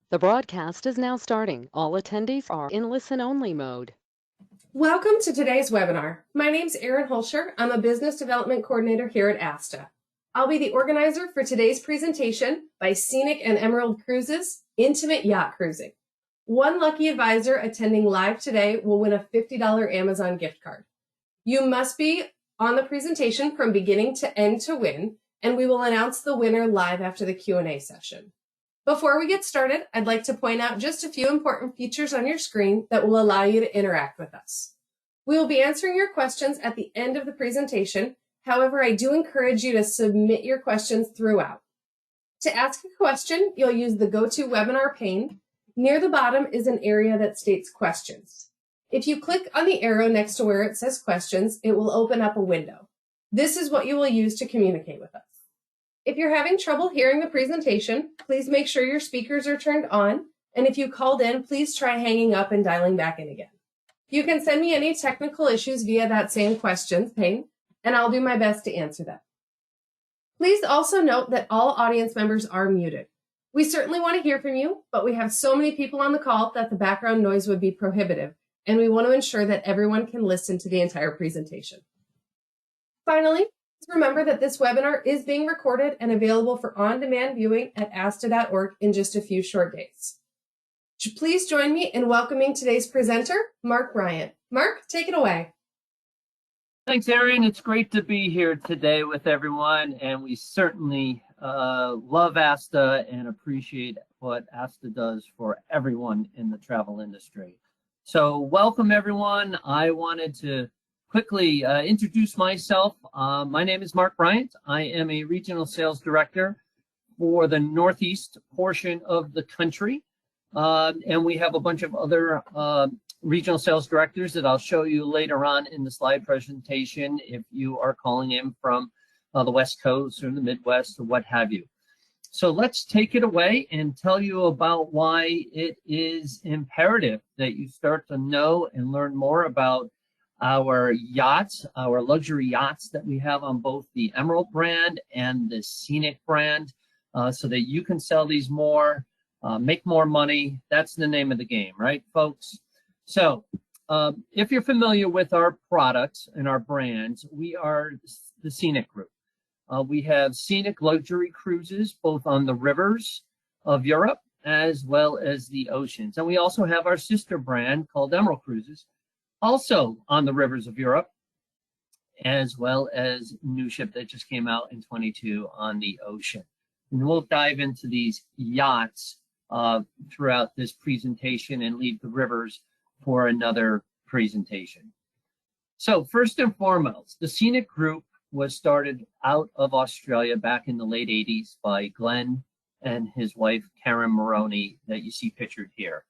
The broadcast is now starting. All attendees are in listen-only mode. Welcome to today's webinar. My name's Erin Holscher. I'm a Business Development Coordinator here at ASTA. I'll be the organizer for today's presentation by Scenic and Emerald Cruises, Intimate Yacht Cruising. One lucky advisor attending live today will win a $50 Amazon gift card. You must be on the presentation from beginning to end to win, and we will announce the winner live after the Q&A session. Before we get started, I'd like to point out just a few important features on your screen that will allow you to interact with us. We will be answering your questions at the end of the presentation. However, I do encourage you to submit your questions throughout. To ask a question, you'll use the GoToWebinar pane. Near the bottom is an area that states questions. If you click on the arrow next to where it says questions, it will open up a window. This is what you will use to communicate with us. If you're having trouble hearing the presentation, please make sure your speakers are turned on. And if you called in, please try hanging up and dialing back in again. You can send me any technical issues via that same questions pane, and I'll do my best to answer them. Please also note that all audience members are muted. We certainly want to hear from you, but we have so many people on the call that the background noise would be prohibitive, and we want to ensure that everyone can listen to the entire presentation. Finally, remember that this webinar is being recorded and available for on-demand viewing at asta.org in just a few short days. Please join me in welcoming today's presenter, Mark Bryant. Mark, take it away. Thanks, Erin. It's great to be here today with everyone, and we certainly love ASTA and appreciate what ASTA does for everyone in the travel industry. So welcome, everyone. I wanted to quickly introduce myself. My name is Mark Bryant. I am a regional sales director for the Northeast portion of the country. And we have a bunch of other regional sales directors that I'll show you later on in the slide presentation if you are calling in from the West Coast or the Midwest or what have you. So let's take it away and tell you about why it is imperative that you start to know and learn more about our yachts, our luxury yachts that we have on both the Emerald brand and the Scenic brand, so that you can sell these more, make more money. That's the name of the game, right, folks? So if you're familiar with our products and our brands, we are the Scenic Group. We have Scenic Luxury Cruises, both on the rivers of Europe as well as the oceans. And we also have our sister brand called Emerald Cruises, also on the rivers of Europe, as well as new ship that just came out in 22 on the ocean. And we'll dive into these yachts throughout this presentation and leave the rivers for another presentation. So first and foremost, the Scenic Group was started out of Australia back in the late 80s by Glenn and his wife, Karen Moroney, that you see pictured here.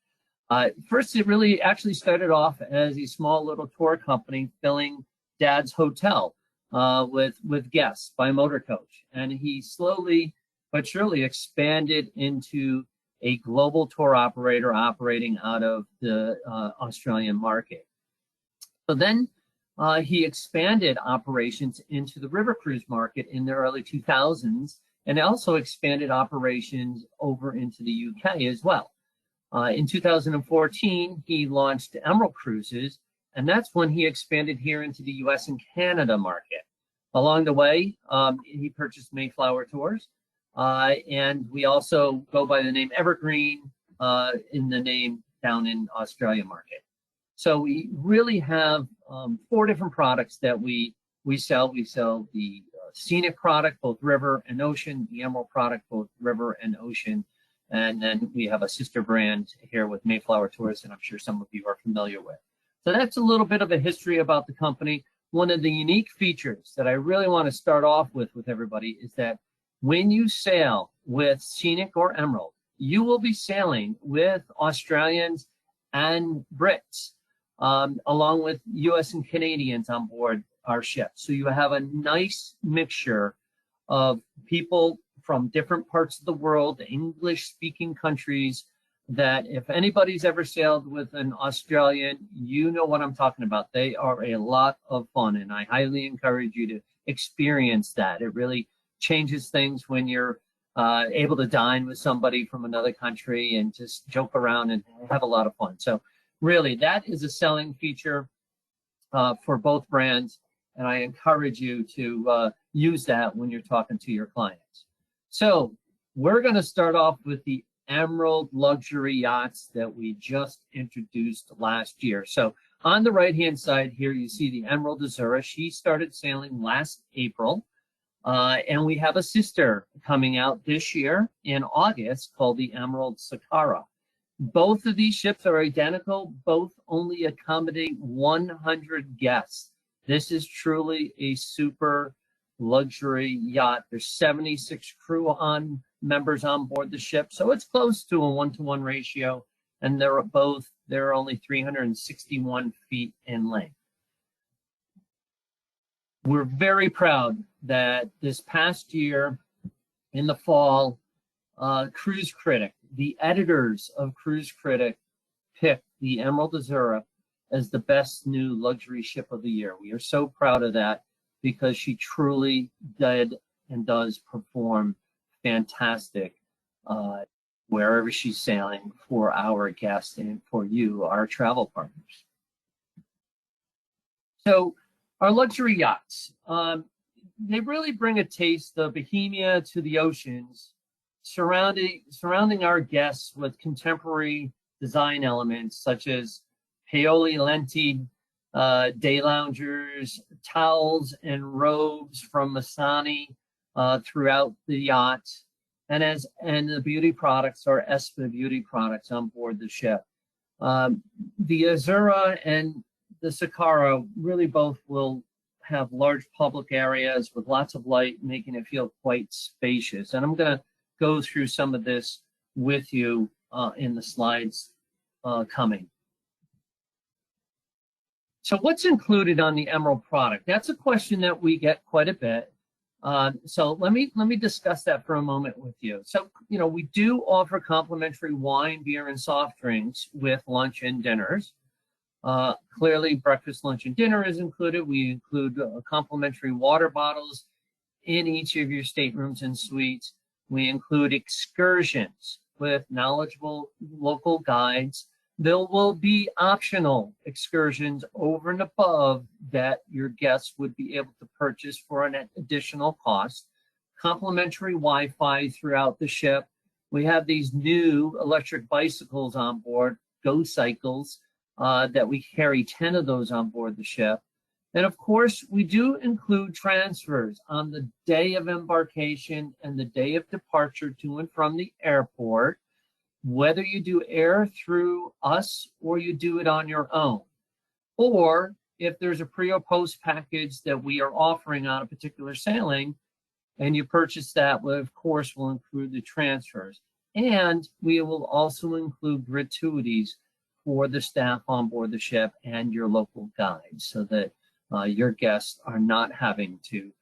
First, it really actually started off as a small little tour company filling Dad's hotel with guests by motor coach. And he slowly but surely expanded into a global tour operator operating out of the Australian market. So then he expanded operations into the river cruise market in the early 2000s and also expanded operations over into the UK as well. In 2014, he launched Emerald Cruises, and that's when he expanded here into the US and Canada market. Along the way, he purchased Mayflower Tours, and we also go by the name Evergreen in the name down in Australia market. So we really have 4 different products that we sell. We sell the Scenic product, both river and ocean, the Emerald product, both river and ocean. And then we have a sister brand here with Mayflower Tours that I'm sure some of you are familiar with. So that's a little bit of a history about the company. One of the unique features that I really want to start off with everybody is that when you sail with Scenic or Emerald, you will be sailing with Australians and Brits, along with US and Canadians on board our ship. So you have a nice mixture of people from different parts of the world, English-speaking countries, that if anybody's ever sailed with an Australian, you know what I'm talking about. They are a lot of fun, and I highly encourage you to experience that. It really changes things when you're able to dine with somebody from another country and just joke around and have a lot of fun. So really, that is a selling feature for both brands, and I encourage you to use that when you're talking to your clients. So we're going to start off with the Emerald luxury yachts that we just introduced last year. So on the right-hand side here, you see the Emerald Sakara. She started sailing last April, and we have a sister coming out this year in August called the Emerald Sakara. Both of these ships are identical. Both only accommodate 100 guests. This is truly a super luxury yacht. There's 76 members on board the ship, so it's close to a 1-to-1 ratio, and they're only 361 feet in length. We're very proud that this past year in the fall, Cruise Critic, the editors of Cruise Critic, picked the Emerald Sakara as the best new luxury ship of the year. We are so proud of that because she truly did and does perform fantastic wherever she's sailing for our guests and for you, our travel partners. So our luxury yachts, they really bring a taste of Bohemia to the oceans, surrounding our guests with contemporary design elements such as paoli lenti day loungers, towels and robes from Masani throughout the yacht, and the beauty products are Espa beauty products on board the ship. The Azura and the Sakara really both will have large public areas with lots of light, making it feel quite spacious. And I'm going to go through some of this with you in the slides coming. So what's included on the Emerald product? That's a question that we get quite a bit. So let me discuss that for a moment with you. So, we do offer complimentary wine, beer, and soft drinks with lunch and dinners. Clearly, breakfast, lunch, and dinner is included. We include complimentary water bottles in each of your staterooms and suites. We include excursions with knowledgeable local guides. There will be optional excursions over and above that your guests would be able to purchase for an additional cost. Complimentary Wi-Fi throughout the ship. We have these new electric bicycles on board, Go Cycles, that we carry 10 of those on board the ship. And of course, we do include transfers on the day of embarkation and the day of departure to and from the airport, whether you do air through us or you do it on your own. Or if there's a pre or post package that we are offering on a particular sailing and you purchase that, well, of course, we'll include the transfers. And we will also include gratuities for the staff on board the ship and your local guides so that your guests are not having to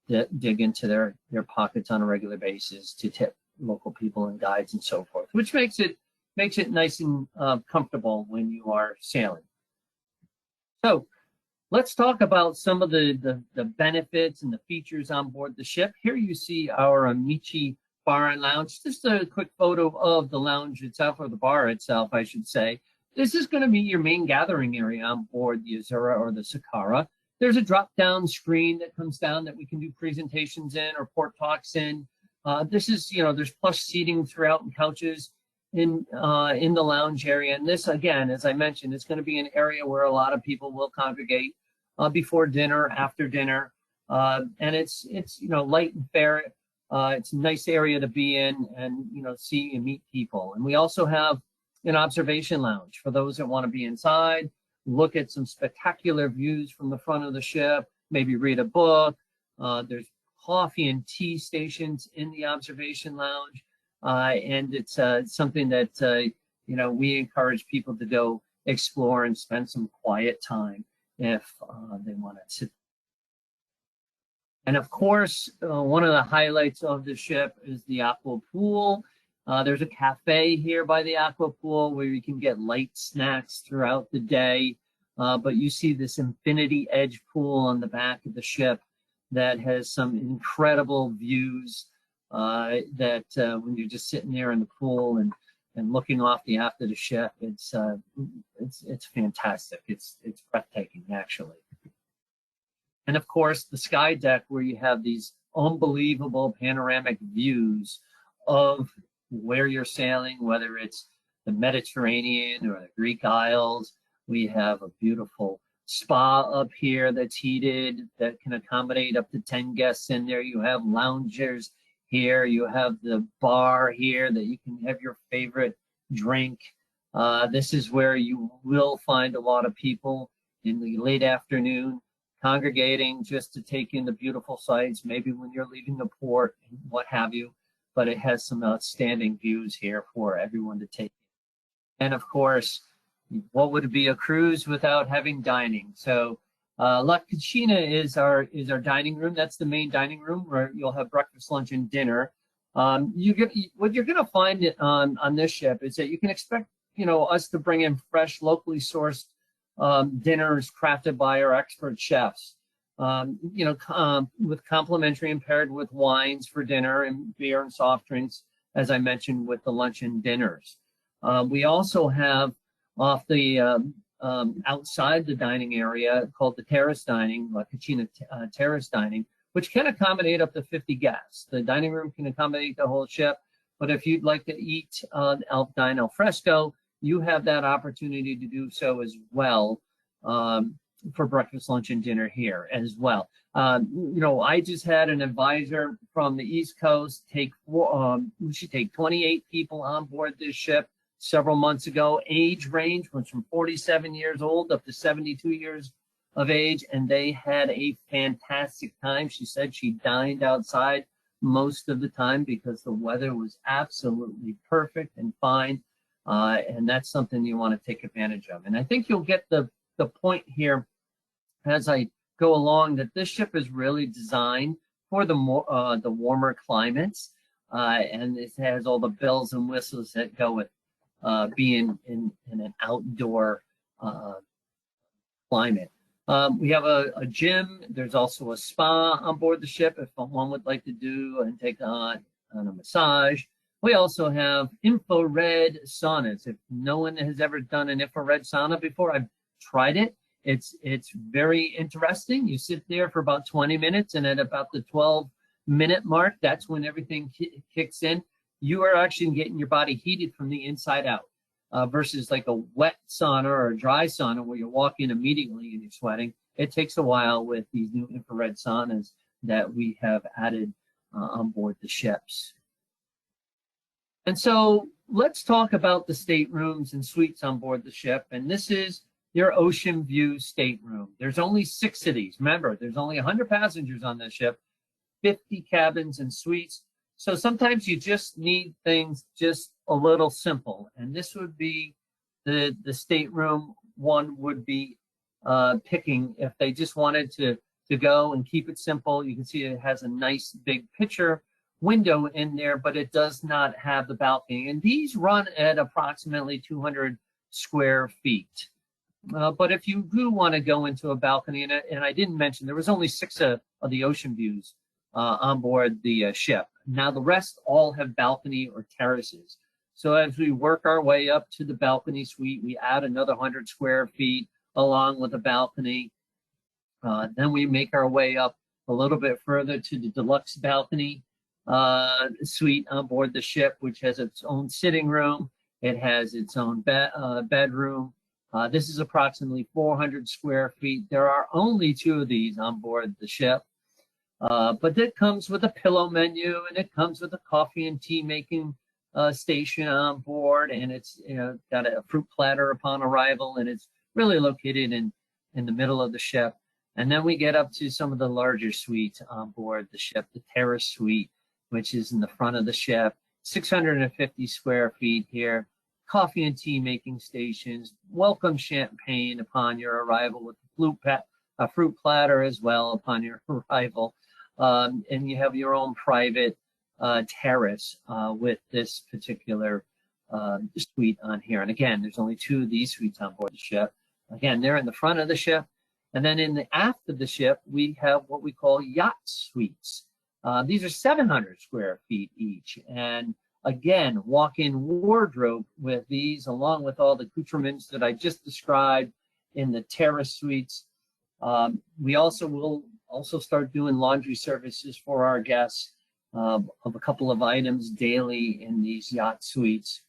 dig into their pockets on a regular basis to tip local people and guides and so forth, which makes it nice and comfortable when you are sailing. So let's talk about some of the benefits and the features on board the ship. Here you see our Amici Bar and Lounge. Just a quick photo of the lounge itself, or the bar itself, I should say. This is going to be your main gathering area on board the Azura or the Sakara. There's a drop-down screen that comes down that we can do presentations in or port talks in. This is, there's plush seating throughout and couches in the lounge area. And this, again, as I mentioned, it's going to be an area where a lot of people will congregate before dinner, after dinner. And it's light and fair. It's a nice area to be in and, see and meet people. And we also have an observation lounge for those that want to be inside, look at some spectacular views from the front of the ship, maybe read a book. There's coffee and tea stations in the observation lounge. And it's something that, we encourage people to go explore and spend some quiet time if they want to sit. And of course, one of the highlights of the ship is the aqua pool. There's a cafe here by the aqua pool where you can get light snacks throughout the day. But you see this infinity edge pool on the back of the ship that has some incredible views when you're just sitting there in the pool and looking off the aft of the ship, it's fantastic. It's breathtaking, actually. And of course, the sky deck, where you have these unbelievable panoramic views of where you're sailing, whether it's the Mediterranean or the Greek Isles. We have a beautiful spa up here that's heated, that can accommodate up to 10 guests in there. You have loungers here. You have the bar here that you can have your favorite drink. This is where you will find a lot of people in the late afternoon congregating just to take in the beautiful sights, maybe when you're leaving the port and what have you. But it has some outstanding views here for everyone to take. And of course, what would it be a cruise without having dining? So La Cucina is our dining room. That's the main dining room where you'll have breakfast, lunch, and dinner. What you're going to find on this ship is that you can expect, us to bring in fresh, locally sourced dinners crafted by our expert chefs. With complimentary and paired with wines for dinner and beer and soft drinks, as I mentioned, with the lunch and dinners. We also have off the outside the dining area called the terrace dining, La Cucina terrace dining, which can accommodate up to 50 guests. The dining room can accommodate the whole ship, but if you'd like to eat dine al fresco, you have that opportunity to do so as well. For breakfast, lunch, and dinner here as well. I just had an advisor from the East Coast take 28 people on board this ship several months ago. Age range was from 47 years old up to 72 years of age, and they had a fantastic time. She said she dined outside most of the time because the weather was absolutely perfect and fine, and that's something you want to take advantage of. And I think you'll get the point here as I go along, that this ship is really designed for the warmer climates, and it has all the bells and whistles that go with being in an outdoor climate. We have a gym. There's also a spa on board the ship if one would like to do and take on a massage. We also have infrared saunas. If no one has ever done an infrared sauna before, I've tried it. It's very interesting. You sit there for about 20 minutes, and at about the 12-minute mark, that's when everything kicks in. You are actually getting your body heated from the inside out, versus like a wet sauna or a dry sauna where you walk in immediately and you're sweating. It takes a while with these new infrared saunas that we have added on board the ships. And so let's talk about the staterooms and suites on board the ship. And this is your ocean view stateroom. There's only 6 of these. Remember, there's only 100 passengers on this ship, 50 cabins and suites. So sometimes you just need things just a little simple. And this would be the stateroom one would be picking if they just wanted to go and keep it simple. You can see it has a nice big picture window in there, but it does not have the balcony. And these run at approximately 200 square feet. But if you do want to go into a balcony, and I didn't mention, there was only 6 of the ocean views on board the ship. Now the rest all have balcony or terraces. So as we work our way up to the balcony suite, we add another 100 square feet along with a balcony. Then we make our way up a little bit further to the deluxe balcony suite on board the ship, which has its own sitting room. It has its own bedroom. This is approximately 400 square feet. There are only 2 of these on board the ship, but it comes with a pillow menu, and it comes with a coffee and tea making station on board, and it's got a fruit platter upon arrival, and it's really located in the middle of the ship. And then we get up to some of the larger suites on board the ship, the terrace suite, which is in the front of the ship, 650 square feet here. Coffee and tea making stations, welcome champagne upon your arrival with a fruit platter as well upon your arrival. And you have your own private terrace with this particular suite on here. And again, there's only 2 of these suites on board the ship. Again, they're in the front of the ship. And then in the aft of the ship, we have what we call yacht suites. These are 700 square feet each. And again, walk-in wardrobe with these, along with all the accoutrements that I just described in the terrace suites. We also will start doing laundry services for our guests of a couple of items daily in these yacht suites.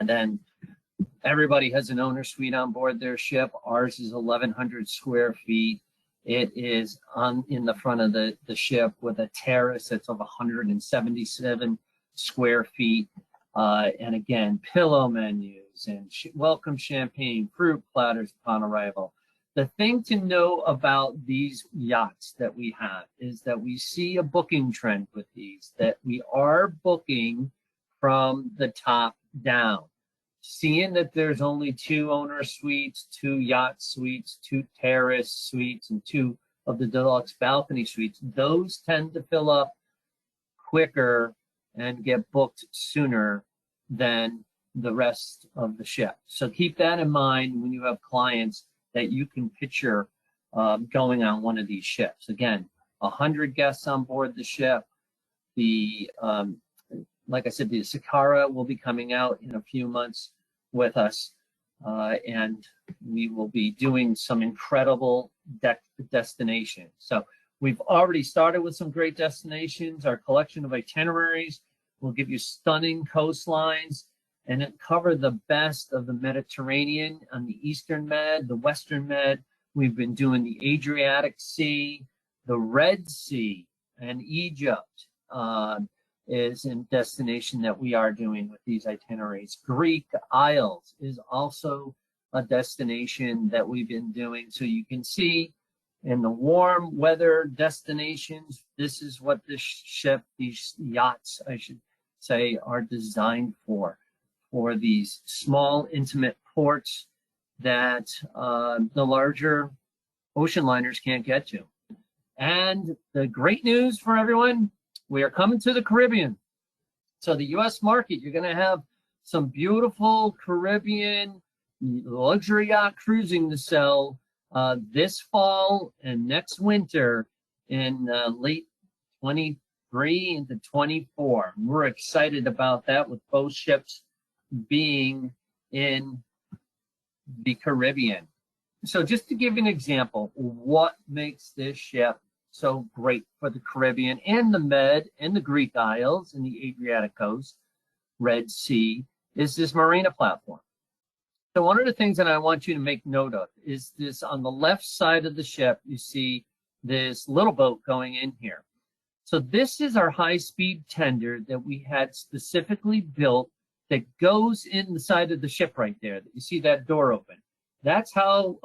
And then everybody has an owner suite on board their ship. Ours is 1,100 square feet. It is in the front of the ship with a terrace that's of 177 square feet. And again, pillow menus and welcome champagne, fruit platters upon arrival. The thing to know about these yachts that we have is that we see a booking trend with these, that we are booking from the top down. Seeing that there's only 2 owner suites, 2 yacht suites, 2 terrace suites, and 2 of the deluxe balcony suites, those tend to fill up quicker and get booked sooner than the rest of the ship. So keep that in mind when you have clients that you can picture going on one of these ships. Again, 100 guests on board the ship. The like I said, the Sakara will be coming out in a few months with us, and we will be doing some incredible destinations. So we've already started with some great destinations. Our collection of itineraries will give you stunning coastlines and it cover the best of the Mediterranean on the Eastern Med, the Western Med. We've been doing the Adriatic Sea, the Red Sea, and Egypt is a destination that we are doing with these itineraries. Greek Isles is also a destination that we've been doing. So you can see in the warm weather destinations, this is what this ship, these yachts, I should say, are designed for these small, intimate ports that the larger ocean liners can't get to. And the great news for everyone, we are coming to the Caribbean. So the U.S. market, you're going to have some beautiful Caribbean luxury yacht cruising to sell this fall and next winter in late 23 into 24. We're excited about that with both ships being in the Caribbean. So just to give you an example, what makes this ship so great for the Caribbean and the Med and the Greek Isles and the Adriatic coast, Red Sea, is this marina platform. So one of the things that I want you to make note of is this: on the left side of the ship, you see this little boat going in here. So this is our high-speed tender that we had specifically built that goes in the side of the ship right there. You see that door open. That's how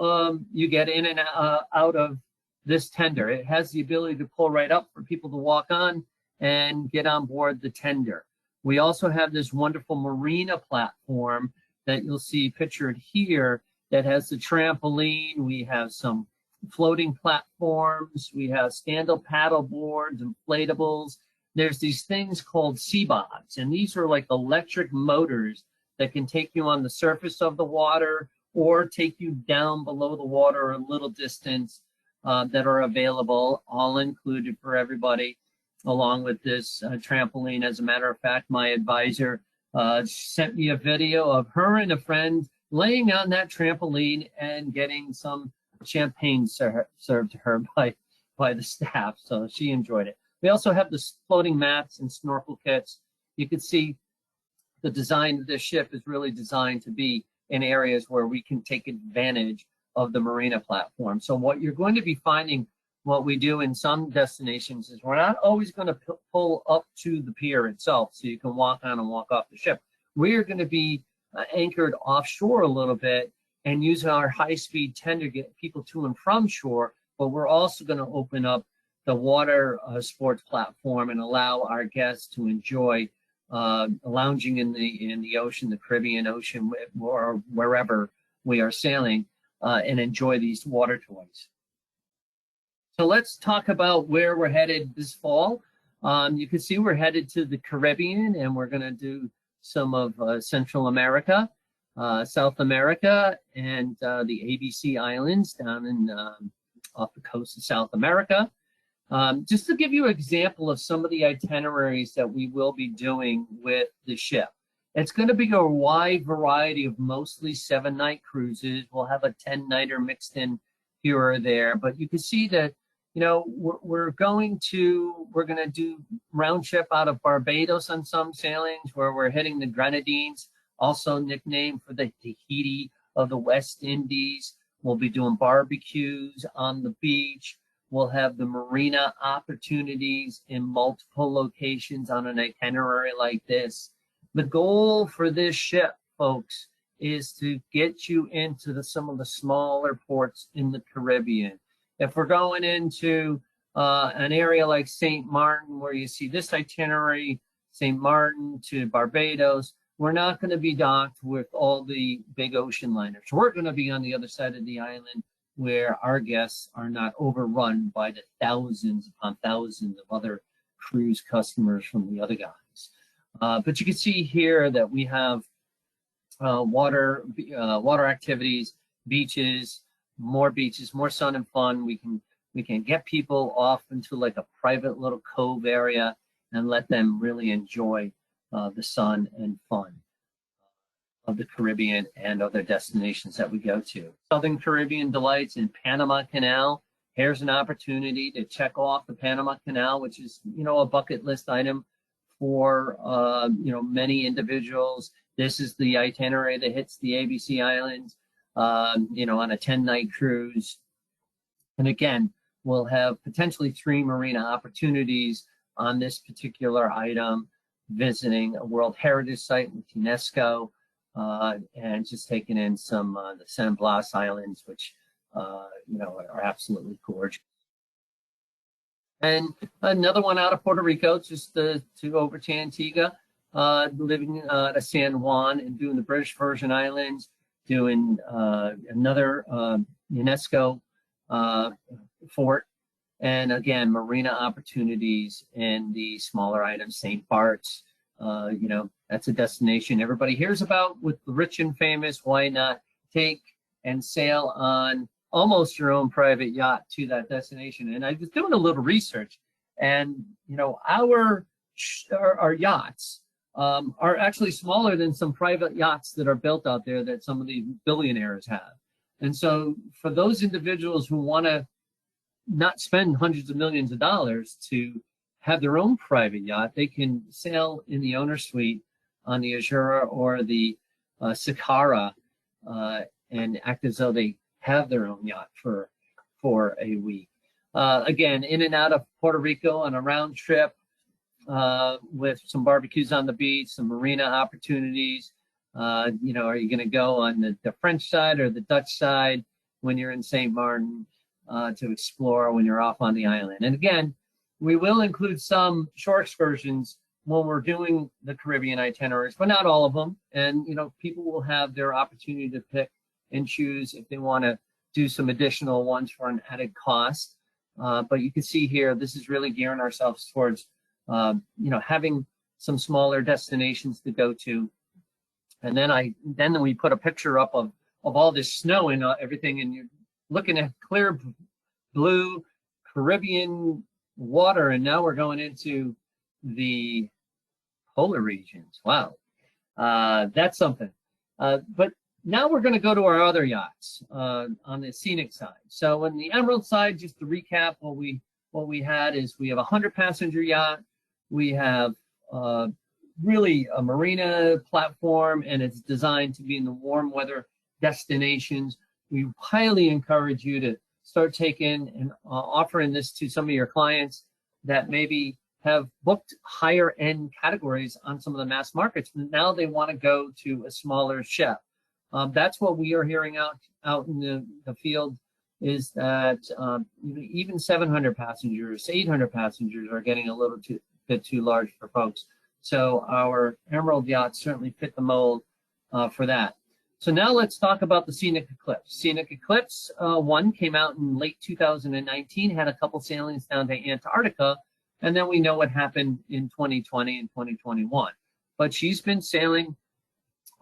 you get in and out of this tender. It has the ability to pull right up for people to walk on and get on board the tender. We also have this wonderful marina platform that you'll see pictured here that has the trampoline. We have some floating platforms. We have stand-up paddle boards, inflatables. There's these things called sea bods, and these are like electric motors that can take you on the surface of the water or take you down below the water a little distance that are available, all included for everybody, along with this trampoline. As a matter of fact, my advisor sent me a video of her and a friend laying on that trampoline and getting some champagne served to her by the staff, so she enjoyed it. We also have the floating mats and snorkel kits. You can see the design of this ship is really designed to be in areas where we can take advantage of the marina platform. So what you're going to be finding, what we do in some destinations, is we're not always going to pull up to the pier itself so you can walk on and walk off the ship. We are going to be anchored offshore a little bit and use our high-speed tender to get people to and from shore, but we're also going to open up the water sports platform and allow our guests to enjoy lounging in the ocean, the Caribbean Ocean, or wherever we are sailing, and enjoy these water toys. So let's talk about where we're headed this fall. You can see we're headed to the Caribbean, and we're going to do some of Central America, South America, and the ABC Islands down in off the coast of South America. Just to give you an example of some of the itineraries that we will be doing with the ship. It's going to be a wide variety of mostly 7-night cruises. We'll have a 10-nighter mixed in here or there, but you can see that, you know, we're going to do round trip out of Barbados on some sailings, where we're hitting the Grenadines, also nicknamed for the Tahiti of the West Indies. We'll be doing barbecues on the beach. We'll have the marina opportunities in multiple locations on an itinerary like this. The goal for this ship, folks, is to get you into some of the smaller ports in the Caribbean. If we're going into an area like St. Martin, where you see this itinerary, St. Martin to Barbados, we're not going to be docked with all the big ocean liners. We're going to be on the other side of the island, where our guests are not overrun by the thousands upon thousands of other cruise customers from the other guys. But you can see here that we have water activities, beaches, more sun and fun. We can get people off into like a private little cove area and let them really enjoy the sun and fun of the Caribbean and other destinations that we go to. Southern Caribbean delights in Panama Canal. Here's an opportunity to check off the Panama Canal, which is, you know, a bucket list item for, you know, many individuals. This is the itinerary that hits the ABC Islands, you know, on a 10-night cruise. And again, we'll have potentially 3 marina opportunities on this particular item, visiting a World Heritage Site with UNESCO, and just taking in some the San Blas Islands, which you know, are absolutely gorgeous. And another one out of Puerto Rico, just to over to Antigua, living at San Juan and doing the British Virgin Islands, doing another UNESCO fort, and again, marina opportunities in the smaller items, St. Bart's. You know, that's a destination everybody hears about with the rich and famous. Why not take and sail on almost your own private yacht to that destination? And I was doing a little research, and you know, our yachts are actually smaller than some private yachts that are built out there that some of the billionaires have. And so for those individuals who want to not spend hundreds of millions of dollars to have their own private yacht, they can sail in the owner suite on the Azura or the Sakara and act as though they have their own yacht for a week. Again, in and out of Puerto Rico on a round trip with some barbecues on the beach, some marina opportunities. You know, are you going to go on the French side or the Dutch side when you're in St. Martin to explore when you're off on the island? And again, we will include some shore excursions when we're doing the Caribbean itineraries, but not all of them. And, you know, people will have their opportunity to pick and choose if they want to do some additional ones for an added cost. But you can see here, this is really gearing ourselves towards, you know, having some smaller destinations to go to. And then we put a picture up of all this snow and everything, and you're looking at clear blue Caribbean water, and now we're going into the polar regions. Wow, that's something. But now we're going to go to our other yachts on the scenic side. So on the Emerald side, just to recap, what we had is we have a 100-passenger yacht. We have really a marina platform, and it's designed to be in the warm weather destinations. We highly encourage you to start taking and offering this to some of your clients that maybe have booked higher end categories on some of the mass markets. Now they want to go to a smaller ship. That's what we are hearing out in the field, is that even 700 passengers, 800 passengers are getting a little bit too large for folks. So our Emerald yachts certainly fit the mold for that. So now let's talk about the Scenic Eclipse. Scenic Eclipse 1 came out in late 2019, had a couple sailings down to Antarctica, and then we know what happened in 2020 and 2021. But she's been sailing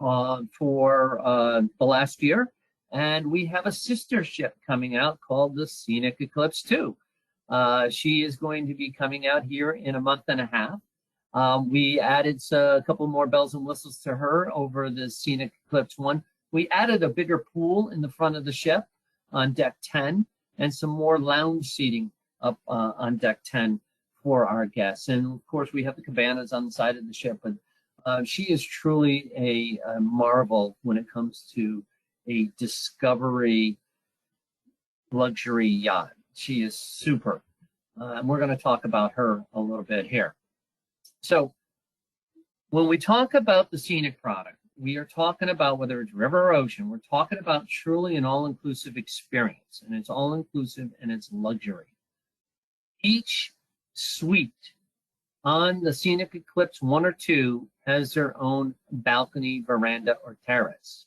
for the last year, and we have a sister ship coming out called the Scenic Eclipse II. She is going to be coming out here in a month and a half. We added a couple more bells and whistles to her over the Scenic Eclipse I. We added a bigger pool in the front of the ship on deck 10 and some more lounge seating up on deck 10 for our guests. And of course, we have the cabanas on the side of the ship, but she is truly a marvel when it comes to a discovery luxury yacht. She is super. And we're going to talk about her a little bit here. So when we talk about the Scenic product, we are talking about whether it's river or ocean, we're talking about truly an all-inclusive experience, and it's all-inclusive and it's luxury. Each suite on the Scenic Eclipse 1 or 2 has their own balcony, veranda, or terrace.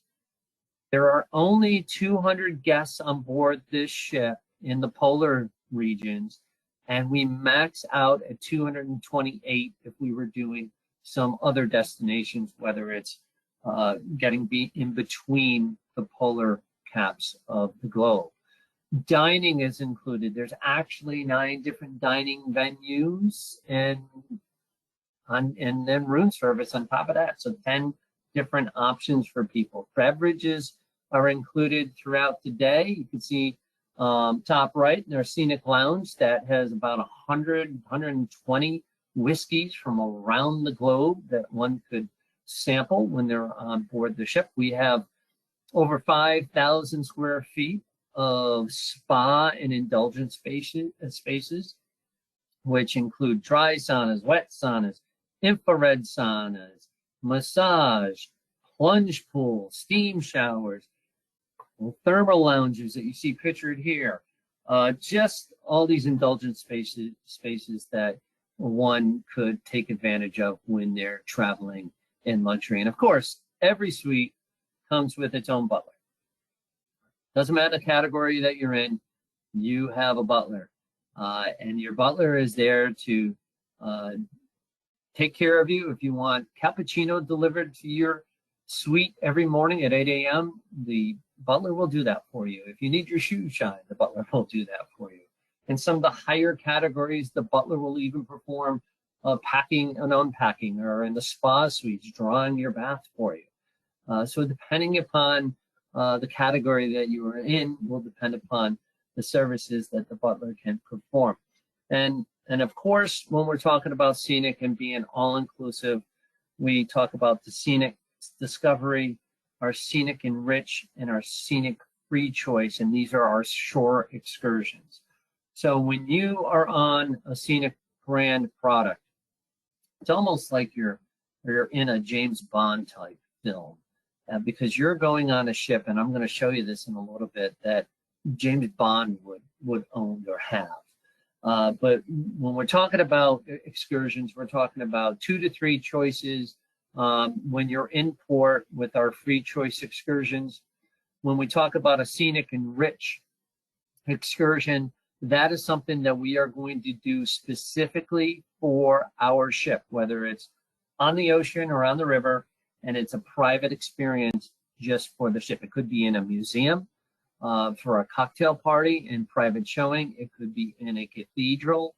There are only 200 guests on board this ship in the polar regions, and we max out at 228 if we were doing some other destinations, whether it's getting in between the polar caps of the globe. Dining is included. There's actually 9 different dining venues and then room service on top of that. So 10 different options for people. Beverages are included throughout the day. You can see top right, there's Scenic Lounge that has about 120 whiskeys from around the globe that one could sample when they're on board the ship. We have over 5,000 square feet of spa and indulgence spaces, which include dry saunas, wet saunas, infrared saunas, massage, plunge pools, steam showers, thermal lounges that you see pictured here. Just all these indulgent spaces that one could take advantage of when they're traveling in luxury. And of course, every suite comes with its own butler. Doesn't matter the category that you're in, you have a butler. And your butler is there to take care of you. If you want cappuccino delivered to your suite every morning at 8 a.m., the butler will do that for you. If you need your shoes shined, the butler will do that for you. In some of the higher categories, the butler will even perform packing and unpacking, or in the spa suites, drawing your bath for you. So depending upon the category that you are in will depend upon the services that the butler can perform. And of course, when we're talking about Scenic and being all-inclusive, we talk about the Scenic Discovery, our Scenic Enrich, and our Scenic Free Choice, and these are our shore excursions. So when you are on a Scenic brand product, it's almost like you're in a James Bond type film, because you're going on a ship, and I'm going to show you this in a little bit, that James Bond would own or have. But when we're talking about excursions, we're talking about 2 to 3 choices when you're in port with our free choice excursions. When we talk about a Scenic Enrich excursion, that is something that we are going to do specifically for our ship, whether it's on the ocean or on the river, and it's a private experience just for the ship. It could be in a museum for a cocktail party and private showing. It could be in a cathedral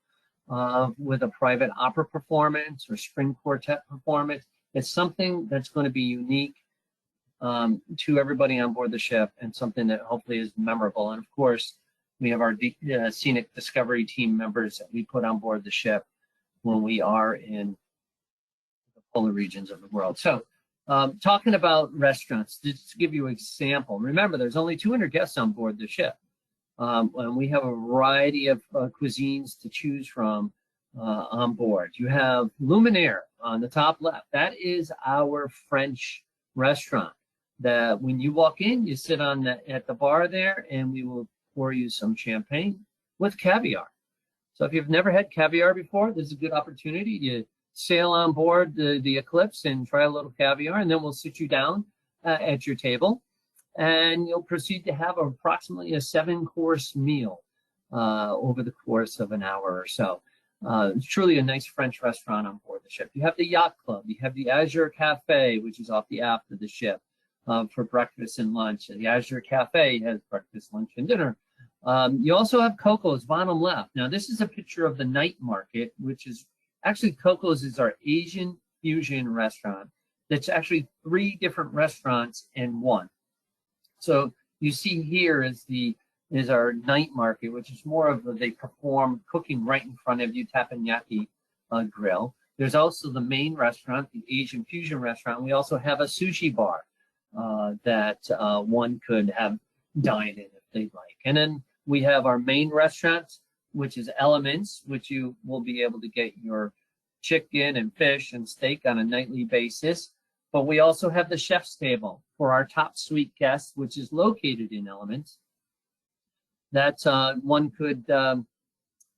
with a private opera performance or string quartet performance. It's something that's going to be unique to everybody on board the ship, and something that hopefully is memorable. And of course, we have our Scenic Discovery team members that we put on board the ship when we are in the polar regions of the world. So talking about restaurants, just to give you an example, remember there's only 200 guests on board the ship. And we have a variety of cuisines to choose from on board. You have Luminaire on the top left. That is our French restaurant that when you walk in, you sit at the bar there, and we will pour you some champagne with caviar. So if you've never had caviar before, this is a good opportunity. You sail on board the Eclipse and try a little caviar, and then we'll sit you down at your table, and you'll proceed to have approximately a 7-course meal over the course of an hour or so. It's truly a nice French restaurant on board the ship. You have the Yacht Club. You have the Azure Cafe, which is off the aft of the ship for breakfast and lunch. And the Azure Cafe has breakfast, lunch, and dinner You also have Coco's bottom left. Now, this is a picture of the night market, which is actually Coco's is our Asian fusion restaurant. That's actually 3 different restaurants in one. So you see here is our night market, which is more of they perform cooking right in front of you, teppanyaki grill. There's also the main restaurant, the Asian fusion restaurant. We also have a sushi bar that one could have dine in if they'd like. And then we have our main restaurant, which is Elements, which you will be able to get your chicken and fish and steak on a nightly basis. But we also have the chef's table for our top suite guests, which is located in Elements. That one could,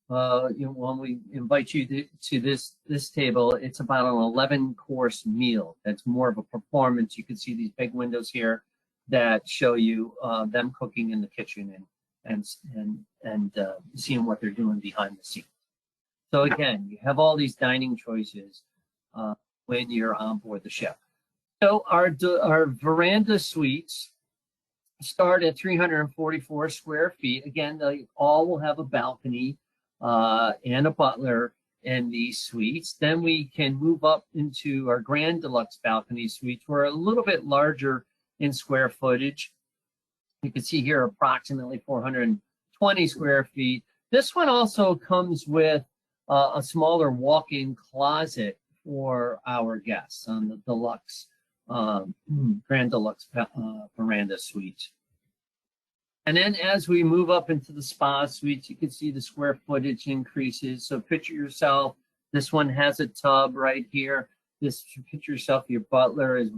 when we invite you to this table, it's about an 11-course meal. That's more of a performance. You can see these big windows here that show you them cooking in the kitchen and seeing what they're doing behind the scenes. So again, you have all these dining choices when you're on board the ship. So our veranda suites start at 344 square feet. Again, they all will have a balcony and a butler in these suites. Then we can move up into our Grand Deluxe balcony suites. We're a little bit larger in square footage. You can see here approximately 420 square feet. This one also comes with a smaller walk-in closet for our guests on the deluxe Grand Deluxe veranda suite. And then as we move up into the spa suites, you can see the square footage increases. So picture yourself, this one has a tub right here. Picture yourself, your butler is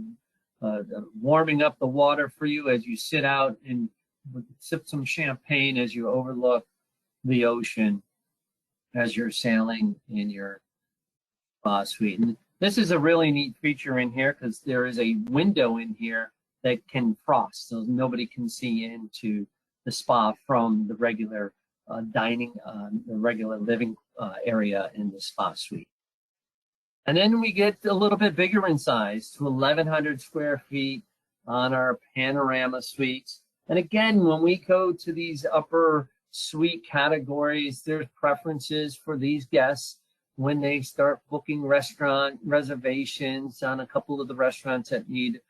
warming up the water for you as you sit out and sip some champagne as you overlook the ocean as you're sailing in your spa suite. And this is a really neat feature in here because there is a window in here that can frost, so nobody can see into the spa from the regular dining, the regular living area in the spa suite. And then we get a little bit bigger in size to 1,100 square feet on our panorama suites. And again, when we go to these upper suite categories, there's preferences for these guests when they start booking restaurant reservations on a couple of the restaurants that need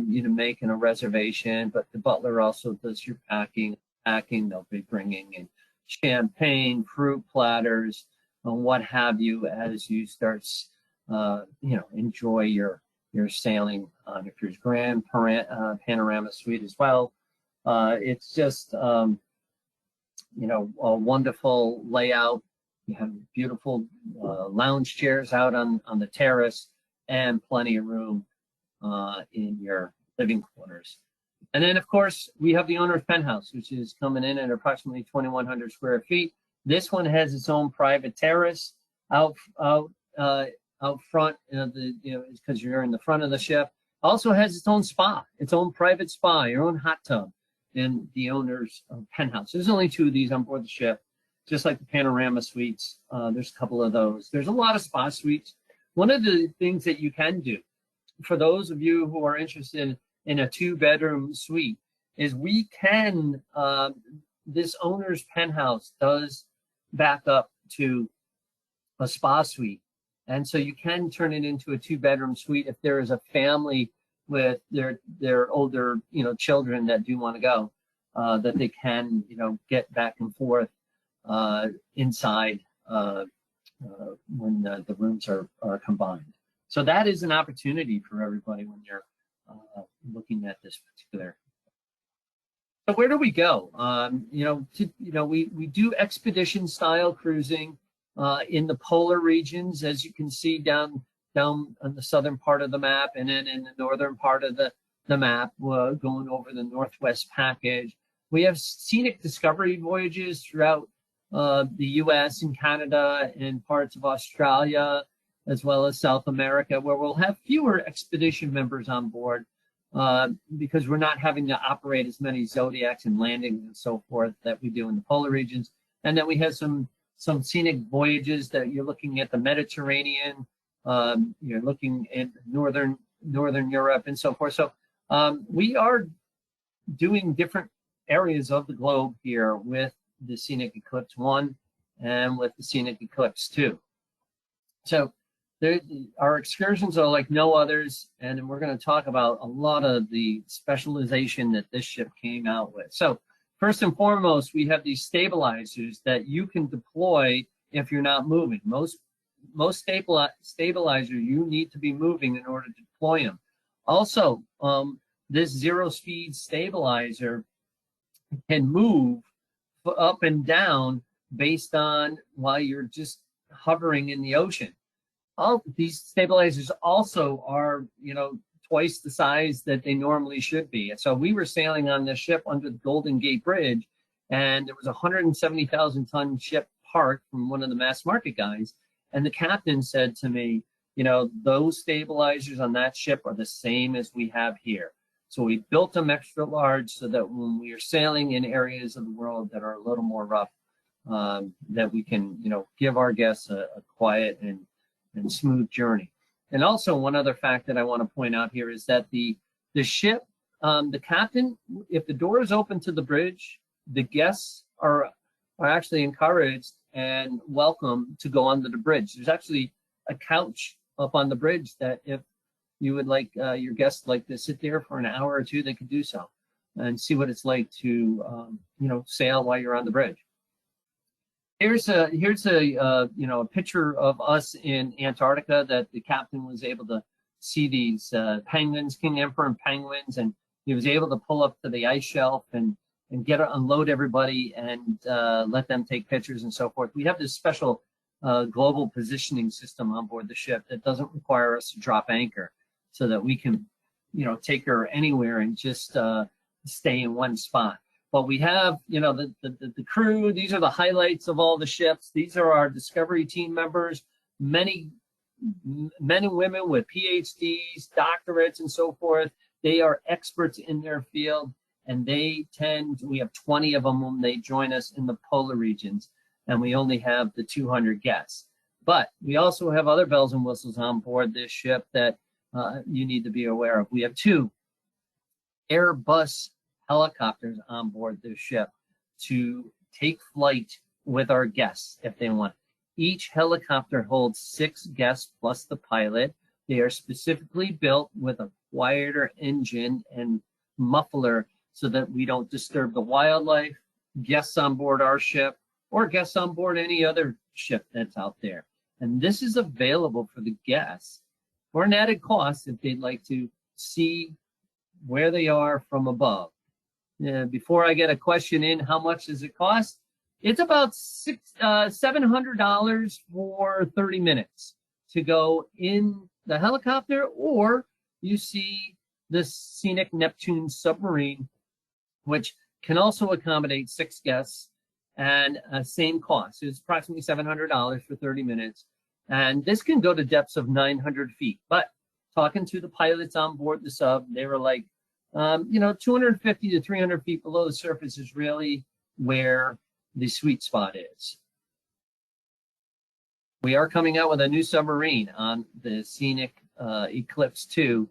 you to make a reservation. But the butler also does your packing. They'll be bringing in champagne, fruit platters, and what have you as you start enjoy your sailing on your cruise. Grand panorama suite as well. It's just a wonderful layout. You have beautiful lounge chairs out on the terrace and plenty of room in your living quarters. And then, of course, we have the owner's penthouse, which is coming in at approximately 2,100 square feet. This one has its own private terrace out front, because you're in the front of the ship. Also has its own spa, its own private spa, your own hot tub in the owner's penthouse. There's only 2 of these on board the ship, just like the panorama suites. There's a couple of those. There's a lot of spa suites. One of the things that you can do for those of you who are interested in a 2-bedroom suite is we can, this owner's penthouse does back up to a spa suite. And so you can turn it into a 2-bedroom suite if there is a family with their older, children that do want to go, that they can, get back and forth inside when the rooms are combined. So that is an opportunity for everybody when you're looking at this particular. So where do we go? We do expedition style cruising in the polar regions, as you can see down on the southern part of the map, and then in the northern part of the map, going over the Northwest package. We have scenic discovery voyages throughout the U.S. and Canada and parts of Australia, as well as South America, where we'll have fewer expedition members on board because we're not having to operate as many zodiacs and landings and so forth that we do in the polar regions. And then we have some scenic voyages that you're looking at the Mediterranean, you're looking at northern Europe and so forth. So we are doing different areas of the globe here with the Scenic Eclipse I and with the Scenic Eclipse II. So our excursions are like no others, and we're going to talk about a lot of the specialization that this ship came out with. So first and foremost, we have these stabilizers that you can deploy if you're not moving. Most stabilizers you need to be moving in order to deploy them. Also, this zero-speed stabilizer can move up and down based on while you're just hovering in the ocean. All these stabilizers also are, twice the size that they normally should be. And so we were sailing on this ship under the Golden Gate Bridge, and there was a 170,000-ton ship parked from one of the mass market guys. And the captain said to me, those stabilizers on that ship are the same as we have here. So we built them extra large so that when we are sailing in areas of the world that are a little more rough, that we can, give our guests a quiet and smooth journey. And also one other fact that I want to point out here is that the ship, the captain, if the door is open to the bridge, the guests are actually encouraged and welcome to go onto the bridge. There's actually a couch up on the bridge that if you would like your guests like to sit there for an hour or two, they could do so and see what it's like to, sail while you're on the bridge. Here's a picture of us in Antarctica that the captain was able to see these penguins, king emperor penguins, and he was able to pull up to the ice shelf and unload everybody and let them take pictures and so forth. We have this special global positioning system on board the ship that doesn't require us to drop anchor, so that we can, take her anywhere and just stay in one spot. But we have, the crew. These are the highlights of all the ships. These are our Discovery team members, many men and women with PhDs, doctorates, and so forth. They are experts in their field, and we have 20 of them when they join us in the polar regions, and we only have the 200 guests. But we also have other bells and whistles on board this ship that you need to be aware of. We have 2 Airbus helicopters on board this ship to take flight with our guests if they want. Each helicopter holds 6 guests plus the pilot. They are specifically built with a quieter engine and muffler so that we don't disturb the wildlife, guests on board our ship, or guests on board any other ship that's out there. And this is available for the guests for an added cost if they'd like to see where they are from above. Before I get a question in, how much does it cost? It's about $700 for 30 minutes to go in the helicopter, or you see the Scenic Neptune submarine, which can also accommodate 6 guests, and same cost. It's approximately $700 for 30 minutes. And this can go to depths of 900 feet. But talking to the pilots on board the sub, they were like, 250 to 300 feet below the surface is really where the sweet spot is. We are coming out with a new submarine on the Scenic Eclipse II.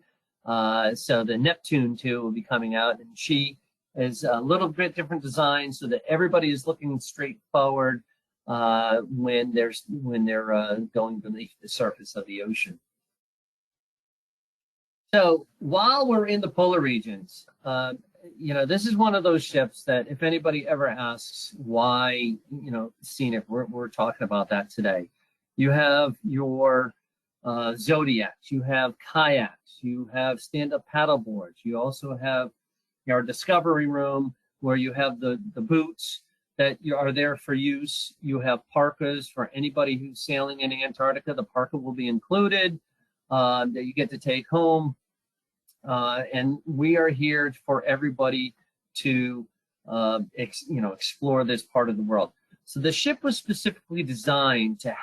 So the Neptune II will be coming out, and she is a little bit different design so that everybody is looking straight forward when they're going beneath the surface of the ocean. So while we're in the polar regions, this is one of those ships that if anybody ever asks why, Scenic, we're talking about that today. You have your Zodiacs, you have kayaks, you have stand-up paddle boards. You also have your Discovery room where you have the boots that are there for use. You have parkas for anybody who's sailing in Antarctica. The parka will be included that you get to take home. And we are here for everybody to, explore this part of the world. So the ship was specifically designed to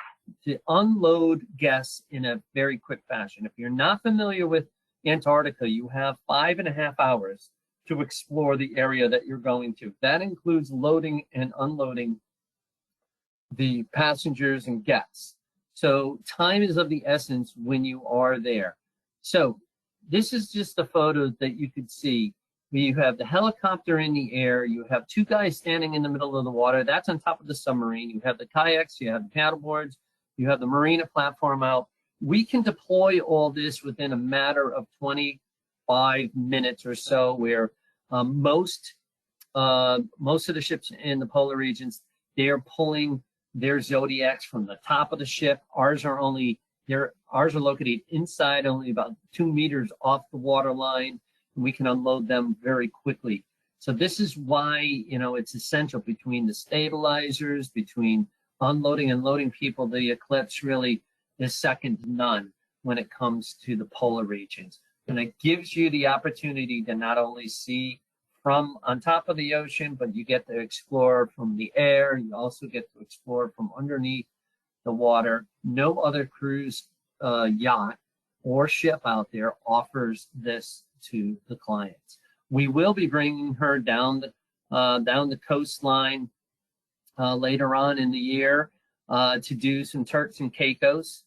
unload guests in a very quick fashion. If you're not familiar with Antarctica, you have 5.5 hours to explore the area that you're going to. That includes loading and unloading the passengers and guests. So time is of the essence when you are there. So this is just a photo that you could see You have the helicopter in the air. You have two guys standing in the middle of the water. That's on top of the submarine. You have the kayaks. You have the paddle boards. You have the marina platform out. We can deploy all this within a matter of 25 minutes or so, where most of the ships in the polar regions, they're pulling their Zodiacs from the top of the ship. Ours are located inside, only about 2 meters off the water line. We can unload them very quickly. So this is why, it's essential between the stabilizers, between unloading and loading people. The Eclipse really is second to none when it comes to the polar regions. And it gives you the opportunity to not only see from on top of the ocean, but you get to explore from the air. You also get to explore from underneath the water. No other cruise yacht or ship out there offers this to the clients. We will be bringing her down the coastline later on in the year to do some Turks and Caicos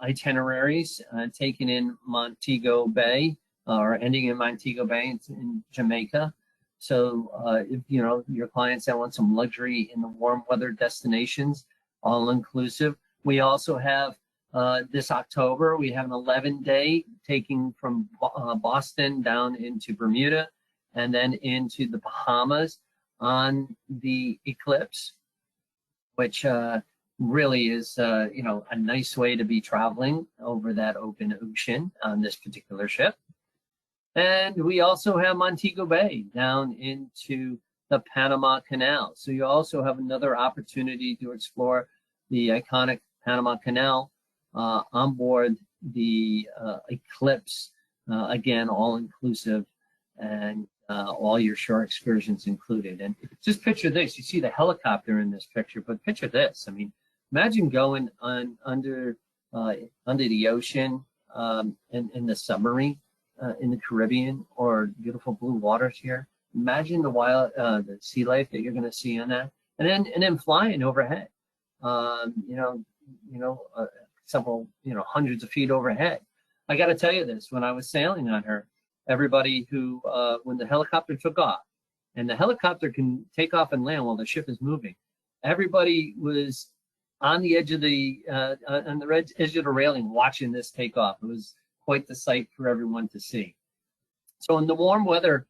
itineraries, taking in Montego Bay or ending in Montego Bay in Jamaica. So if your clients that want some luxury in the warm weather destinations, all inclusive. We also have this October, we have an 11-day taking from Boston down into Bermuda and then into the Bahamas on the Eclipse, which really is, a nice way to be traveling over that open ocean on this particular ship. And we also have Montego Bay down into the Panama Canal. So you also have another opportunity to explore the iconic Panama Canal on board the Eclipse, again, all inclusive, and all your shore excursions included. And just picture this. You see the helicopter in this picture, but picture this. I mean, imagine going under the ocean in the submarine in the Caribbean, or beautiful blue waters here. Imagine the sea life that you're going to see on that, and then flying overhead. Several, hundreds of feet overhead. I got to tell you this, when I was sailing on her, everybody who, when the helicopter took off, and the helicopter can take off and land while the ship is moving, everybody was on the edge of the railing watching this take off. It was quite the sight for everyone to see. So in the warm weather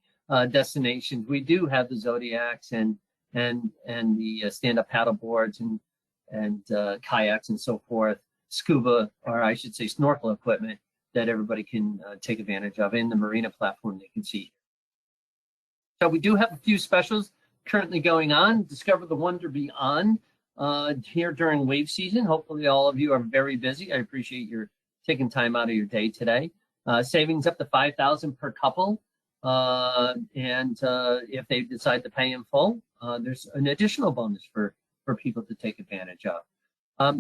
destinations, we do have the Zodiacs and the stand-up paddle boards and kayaks and so forth, scuba, or I should say snorkel equipment that everybody can take advantage of in the marina platform they can see. So we do have a few specials currently going on. Discover the Wonder Beyond here during wave season. Hopefully all of you are very busy. I appreciate your taking time out of your day today. Savings up to $5,000 per couple. And if they decide to pay in full, there's an additional bonus for people to take advantage of.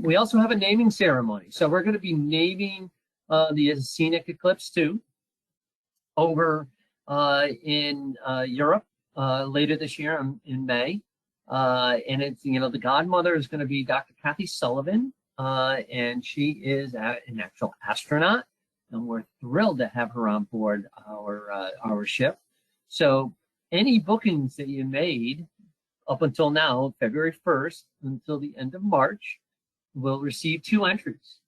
We also have a naming ceremony. So we're going to be naming the Scenic Eclipse II over in Europe later this year in May. And it's, the godmother is going to be Dr. Kathy Sullivan, and she is an actual astronaut, and we're thrilled to have her on board our ship. So any bookings that you made up until now, February 1st until the end of March, will receive 2 entries.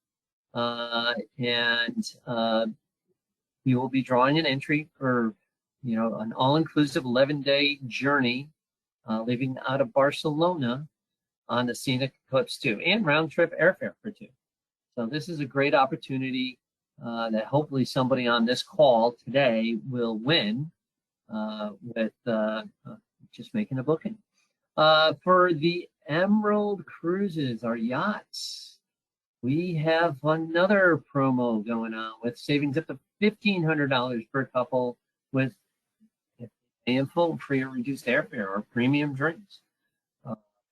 And we will be drawing an entry for, an all-inclusive 11-day journey leaving out of Barcelona on the Scenic Eclipse II, and round-trip airfare for 2. So this is a great opportunity that hopefully somebody on this call today will win with just making a booking. For the Emerald Cruises, our yachts, we have another promo going on with savings up to $1,500 per couple with paying full, free or reduced airfare or premium drinks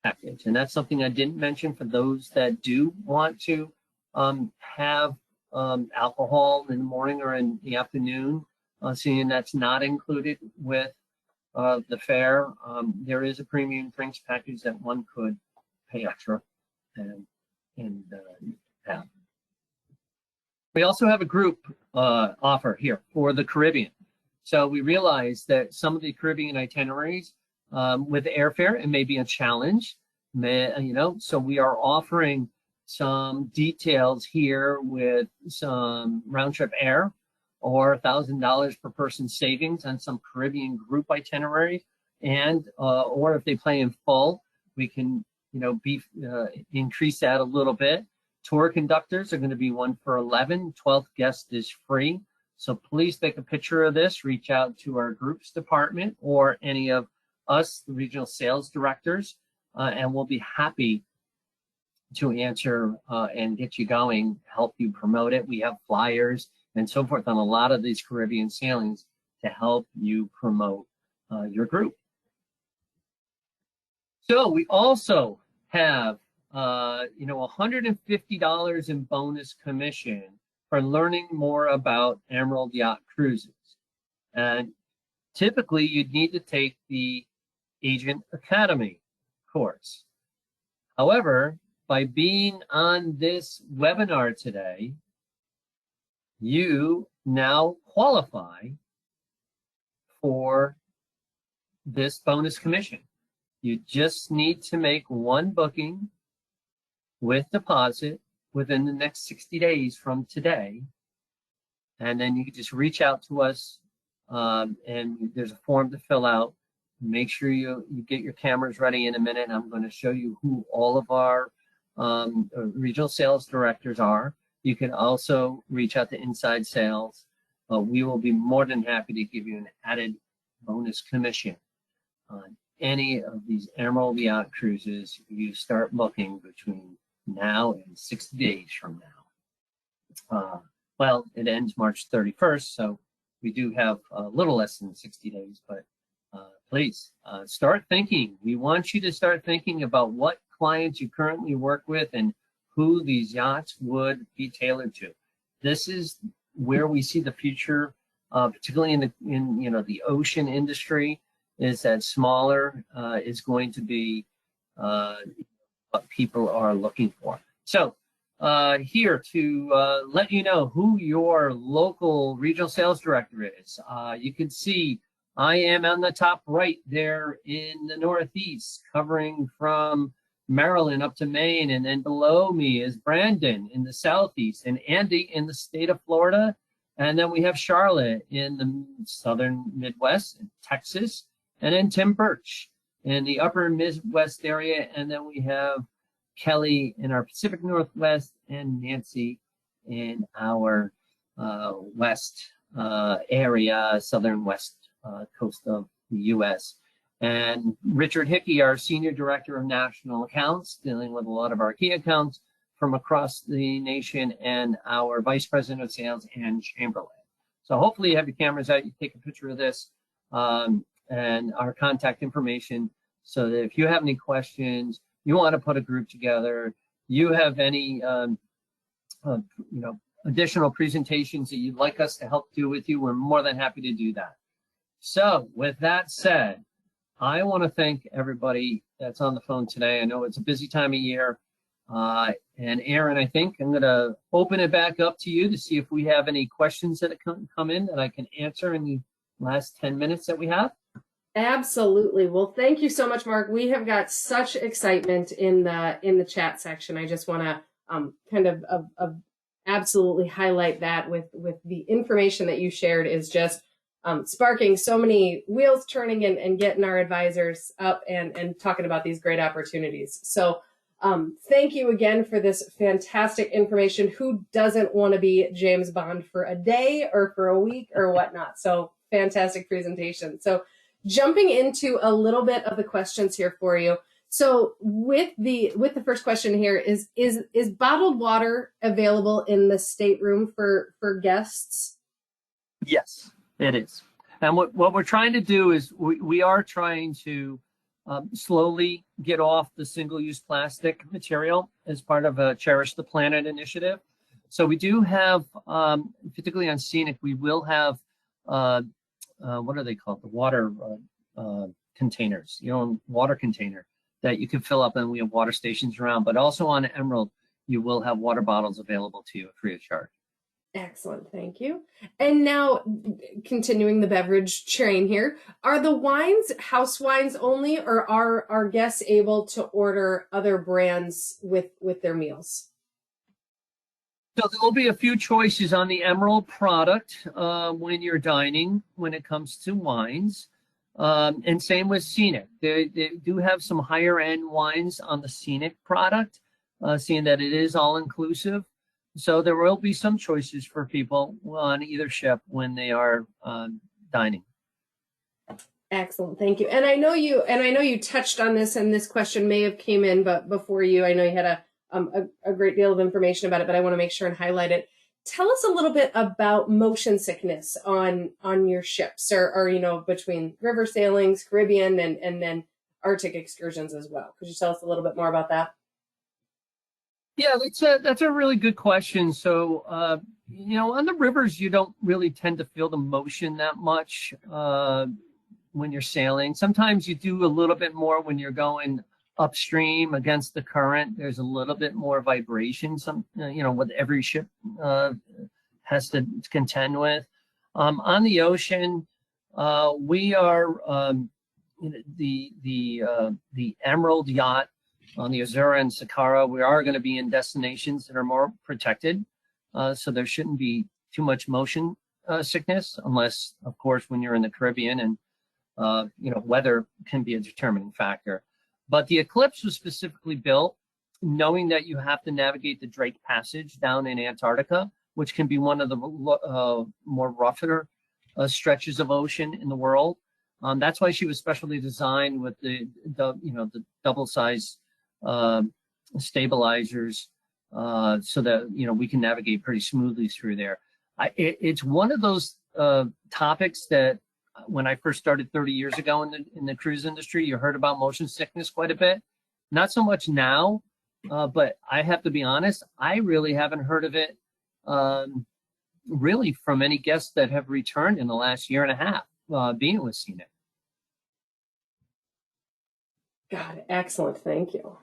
package. And that's something I didn't mention for those that do want to have alcohol in the morning or in the afternoon, seeing that's not included with the fare. There is a premium drinks package that one could pay extra and have. We also have a group offer here for the Caribbean. So we realized that some of the Caribbean itineraries with airfare, it may be a challenge, so we are offering some details here with some round trip air or $1,000 per person savings on some Caribbean group itineraries. And, or if they play in full, we can, increase that a little bit. Tour conductors are going to be 1 for 11. 12th guest is free. So please take a picture of this, reach out to our groups department or any of us, the regional sales directors, and we'll be happy to answer and get you going, help you promote it. We have flyers and so forth on a lot of these Caribbean sailings to help you promote your group. So we also have, $150 in bonus commission for learning more about Emerald Yacht Cruises. And typically you'd need to take the Agent Academy course. However, by being on this webinar today, you now qualify for this bonus commission. You just need to make one booking with deposit within the next 60 days from today. And then you can just reach out to us and there's a form to fill out. Make sure you get your cameras ready in a minute. I'm going to show you who all of our regional sales directors are. You can also reach out to Inside Sales. We will be more than happy to give you an added bonus commission on any of these Emerald Yacht Cruises you start booking between now and 60 days from now. Well, it ends March 31st, so we do have a little less than 60 days, but please start thinking. We want you to start thinking about what clients you currently work with and who these yachts would be tailored to. This is where we see the future, particularly in the ocean industry, is that smaller is going to be what people are looking for. So here to let you know who your local regional sales director is. You can see I am on the top right there in the Northeast, covering from Maryland up to Maine, and then below me is Brandon in the Southeast, and Andy in the state of Florida, and then we have Charlotte in the Southern Midwest and Texas, and then Tim Birch in the upper Midwest area, and then we have Kelly in our Pacific Northwest and Nancy in our west area, southern west coast of the U.S. And Richard Hickey, our Senior Director of National Accounts, dealing with a lot of our key accounts from across the nation, and our Vice President of Sales, Ann Chamberlain. So hopefully you have your cameras out, you take a picture of this and our contact information, so that if you have any questions, you want to put a group together, you have any additional presentations that you'd like us to help do with you, we're more than happy to do that. So with that said, I want to thank everybody that's on the phone today. I know it's a busy time of year. And Aaron, I think I'm going to open it back up to you to see if we have any questions that come in that I can answer in the last 10 minutes that we have. Absolutely. Well, thank you so much, Mark. We have got such excitement in the chat section. I just want to kind of absolutely highlight that with the information that you shared is just sparking so many wheels turning and getting our advisors up and talking about these great opportunities. So thank you again for this fantastic information. Who doesn't want to be James Bond for a day or for a week or whatnot? So fantastic presentation. So jumping into a little bit of the questions here for you. So with the first question here is bottled water available in the stateroom for guests? Yes, it is. And what we're trying to do is we are trying to slowly get off the single-use plastic material as part of a Cherish the Planet initiative. So we do have, particularly on Scenic, we will have, what are they called? The water containers, water container that you can fill up, and we have water stations around. But also on Emerald, you will have water bottles available to you free of charge. Excellent, thank you. And now, continuing the beverage train here, are the wines house wines only, or are our guests able to order other brands with their meals? So there will be a few choices on the Emerald product when you're dining when it comes to wines. And same with Scenic. They do have some higher end wines on the Scenic product, seeing that it is all inclusive. So there will be some choices for people on either ship when they are dining. Excellent, thank you. And I know you touched on this, and this question may have came in, but before you, I know you had a great deal of information about it, but I want to make sure and highlight it. Tell us a little bit about motion sickness on your ships, or between river sailings, Caribbean, and then Arctic excursions as well. Could you tell us a little bit more about that? Yeah, that's a really good question. So on the rivers, you don't really tend to feel the motion that much when you're sailing. Sometimes you do a little bit more when you're going upstream against the current. There's a little bit more vibration. What every ship has to contend with. On the ocean, we are the Emerald Yacht on the Azura and Sakara. We are going to be in destinations that are more protected, so there shouldn't be too much motion sickness, unless, of course, when you're in the Caribbean and weather can be a determining factor. But the Eclipse was specifically built knowing that you have to navigate the Drake Passage down in Antarctica, which can be one of the more rougher stretches of ocean in the world. That's why she was specially designed with the double size stabilizers, so that we can navigate pretty smoothly through there. It's one of those topics that when I first started 30 years ago in the cruise industry, you heard about motion sickness quite a bit. Not so much now, but I have to be honest, I really haven't heard of it really from any guests that have returned in the last year and a half being with Scenic. Got it. Excellent. Thank you.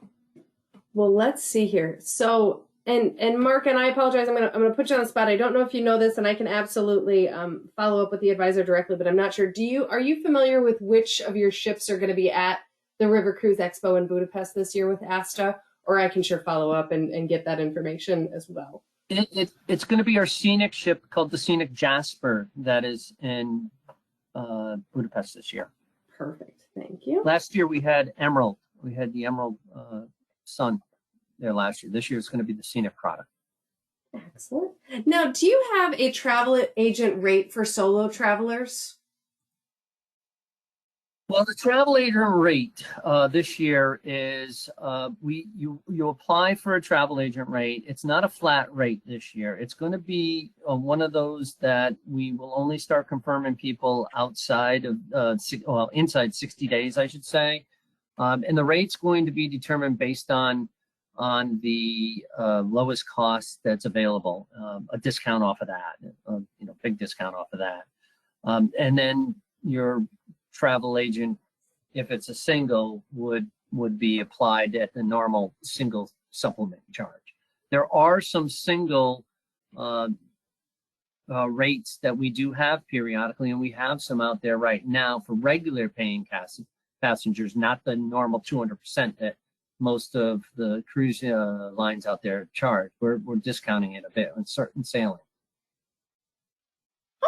Well, let's see here. So, and Mark, and I apologize. I'm gonna put you on the spot. I don't know if you know this, and I can absolutely follow up with the advisor directly, but I'm not sure. Are you familiar with which of your ships are going to be at the River Cruise Expo in Budapest this year with ASTA? Or I can sure follow up and get that information as well. It's going to be our Scenic ship called the Scenic Jasper that is in Budapest this year. Perfect. Thank you. Last year we had Emerald. We had the Emerald Sun there last year. This year it's going to be the Scenic product. Excellent. Now, do you have a travel agent rate for solo travelers? Well, the travel agent rate this year is you apply for a travel agent rate. It's not a flat rate this year. It's going to be one of those that we will only start confirming people outside of inside 60 days, I should say. And the rate's going to be determined based on the lowest cost that's available, a discount off of that, big discount off of that, and then your travel agent, if it's a single, would be applied at the normal single supplement charge. There are some single rates that we do have periodically, and we have some out there right now for regular paying passengers, not the normal 200% that most of the cruise lines out there charge. We're discounting it a bit on certain sailing.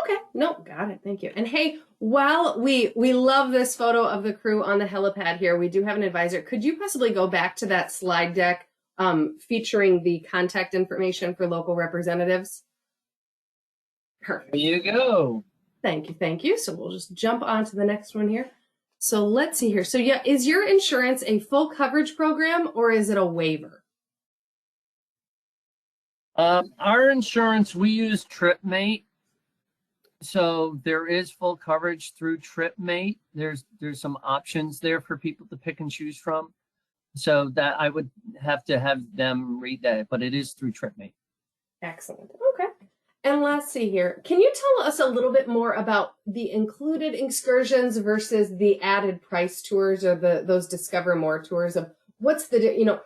Okay, no, got it. Thank you. And hey, while we love this photo of the crew on the helipad here, we do have an advisor. Could you possibly go back to that slide deck featuring the contact information for local representatives? Perfect. There you go. Thank you. Thank you. So we'll just jump on to the next one here. So let's see here. So yeah, is your insurance a full coverage program or is it a waiver? Our insurance, we use TripMate. So there is full coverage through TripMate. There's some options there for people to pick and choose from. So that I would have to have them read that, but it is through TripMate. Excellent. Okay. And let's see here. Can you tell us a little bit more about the included excursions versus the added price tours, or those Discover More tours? Of what's the,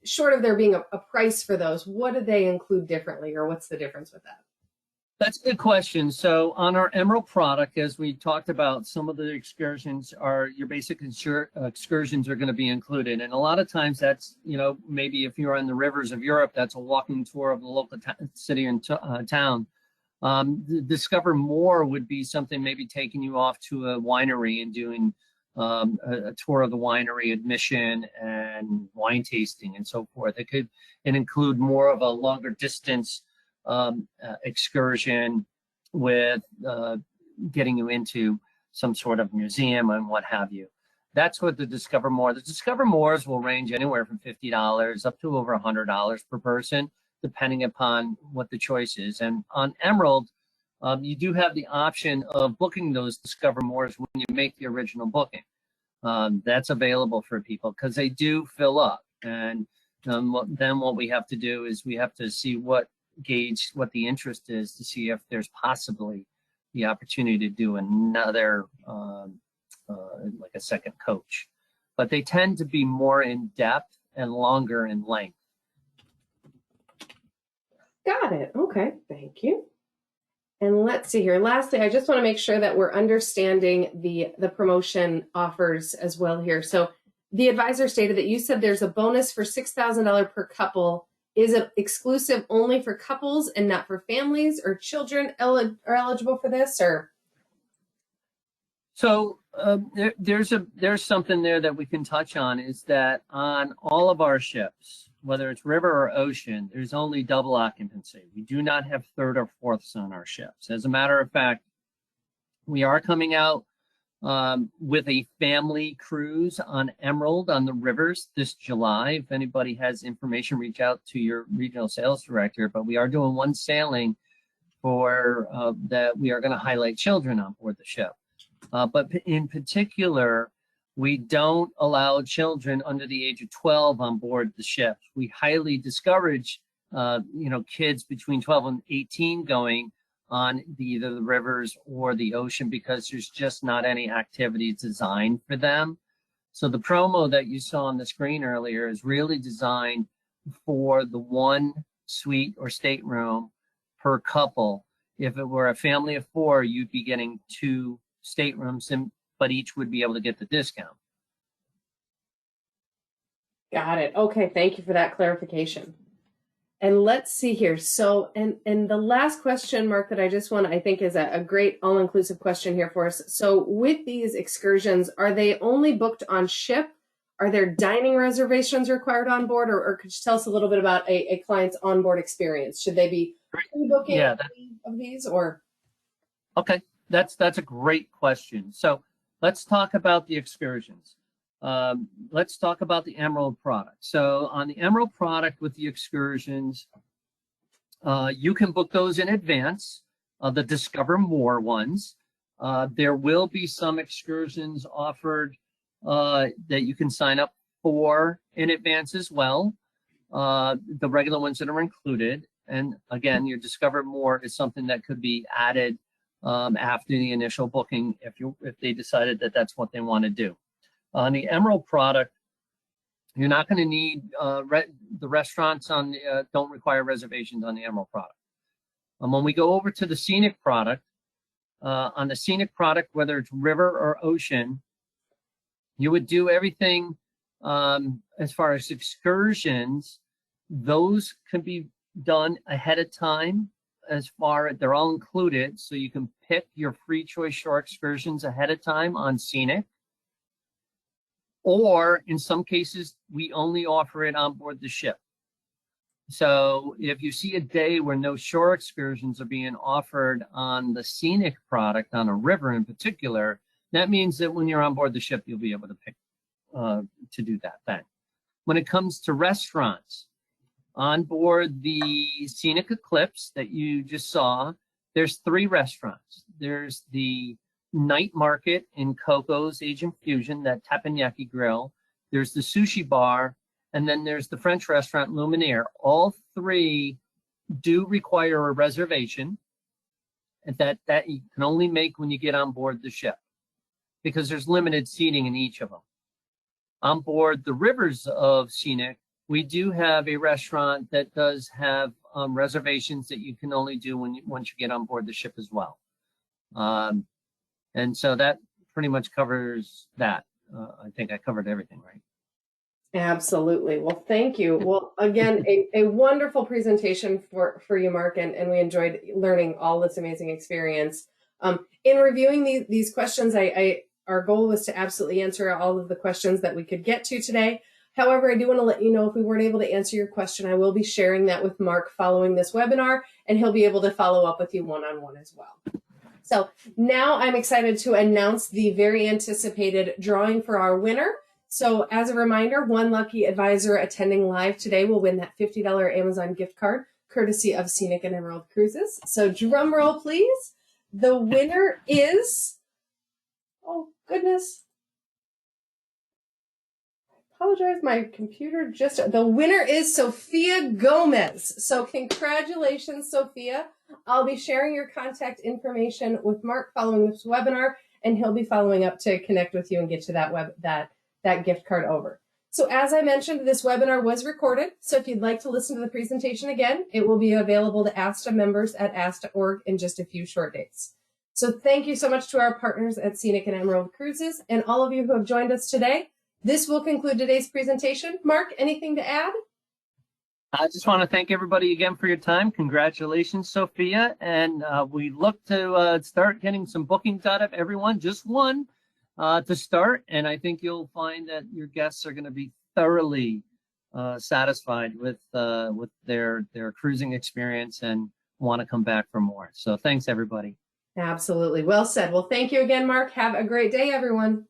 short of there being a price for those, what do they include differently, or what's the difference with that? That's a good question. So on our Emerald product, as we talked about, some of the excursions are your basic excursions are going to be included. And a lot of times that's, you know, maybe if you're on the rivers of Europe, that's a walking tour of the local city and town. Discover More would be something maybe taking you off to a winery and doing a tour of the winery, admission and wine tasting and so forth. It could include more of a longer distance excursion with getting you into some sort of museum and what have you. That's what the Discover More. The Discover Mores will range anywhere from $50 up to over $100 per person, depending upon what the choice is. And on Emerald, you do have the option of booking those Discover Mores when you make the original booking. That's available for people because they do fill up. And then what we have to do is we have to see gauge what the interest is to see if there's possibly the opportunity to do another, like a second coach. But they tend to be more in depth and longer in length. Got it. Okay, thank you. And let's see here. Lastly, I just want to make sure that we're understanding the promotion offers as well here. So the advisor stated that you said there's a bonus for $6,000 per couple. Is it exclusive only for couples and not for families, or children are eligible for this? Or so there's something there that we can touch on, is that on all of our ships, whether it's river or ocean, there's only double occupancy. We do not have third or fourths on our ships. As a matter of fact, we are coming out with a family cruise on Emerald on the rivers this July. If anybody has information, reach out to your regional sales director. But we are doing one sailing for that we are going to highlight children on board the ship. But in particular, we don't allow children under the age of 12 on board the ship. We highly discourage, kids between 12 and 18 going on either the rivers or the ocean because there's just not any activity designed for them. So the promo that you saw on the screen earlier is really designed for the one suite or stateroom per couple. If it were a family of 4, you'd be getting 2 staterooms, but each would be able to get the discount. got it. Okay, thank you for that clarification. And let's see here. So, and the last question, Mark, that I just want to, I think is a great all-inclusive question here for us. So with these excursions, are they only booked on ship? Are there dining reservations required on board? Or could you tell us a little bit about a client's onboard experience? Should they be pre-booking of these or? Okay, that's a great question. So let's talk about the excursions. Let's talk about the Emerald product. So on the Emerald product with the excursions, you can book those in advance, the Discover More ones. There will be some excursions offered that you can sign up for in advance as well. The regular ones that are included. And again, your Discover More is something that could be added after the initial booking if they decided that that's what they want to do. On the Emerald product, you're not going to need the restaurants don't require reservations on the Emerald product. When we go over to the Scenic product, on the Scenic product, whether it's river or ocean, you would do everything as far as excursions. Those can be done ahead of time. They're all included, so you can pick your free choice shore excursions ahead of time on Scenic. Or in some cases, we only offer it on board the ship. So if you see a day where no shore excursions are being offered on the Scenic product, on a river in particular, that means that when you're on board the ship, you'll be able to pick to do that then. When it comes to restaurants, on board the Scenic Eclipse that you just saw, there's 3 restaurants. There's the Night Market in Coco's Asian Fusion, that teppanyaki grill. There's the sushi bar, and then there's the French restaurant Luminaire. All 3 do require a reservation, and that you can only make when you get on board the ship, because there's limited seating in each of them. On board the rivers of Scenic, we do have a restaurant that does have reservations that you can only do once you get on board the ship as well. And so that pretty much covers that. I think I covered everything, right? Absolutely. Well, thank you. Well, again, a wonderful presentation for you, Mark, and we enjoyed learning all this amazing experience. In reviewing these questions, our goal was to absolutely answer all of the questions that we could get to today. However, I do want to let you know if we weren't able to answer your question, I will be sharing that with Mark following this webinar, and he'll be able to follow up with you one-on-one as well. So now I'm excited to announce the very anticipated drawing for our winner. So as a reminder, one lucky advisor attending live today will win that $50 Amazon gift card, courtesy of Scenic and Emerald Cruises. So drum roll, please. The winner is, oh goodness. I apologize, my computer the winner is Sophia Gomez. So congratulations, Sophia. I'll be sharing your contact information with Mark following this webinar, and he'll be following up to connect with you and get you that gift card over. So as I mentioned, this webinar was recorded. So if you'd like to listen to the presentation again, it will be available to ASTA members at asta.org in just a few short days. So thank you so much to our partners at Scenic and Emerald Cruises and all of you who have joined us today. This will conclude today's presentation. Mark, anything to add? I just want to thank everybody again for your time. Congratulations, Sophia. And we look to start getting some bookings out of everyone, just one to start. And I think you'll find that your guests are going to be thoroughly satisfied with their cruising experience and want to come back for more. So thanks, everybody. Absolutely. Well said. Well, thank you again, Mark. Have a great day, everyone.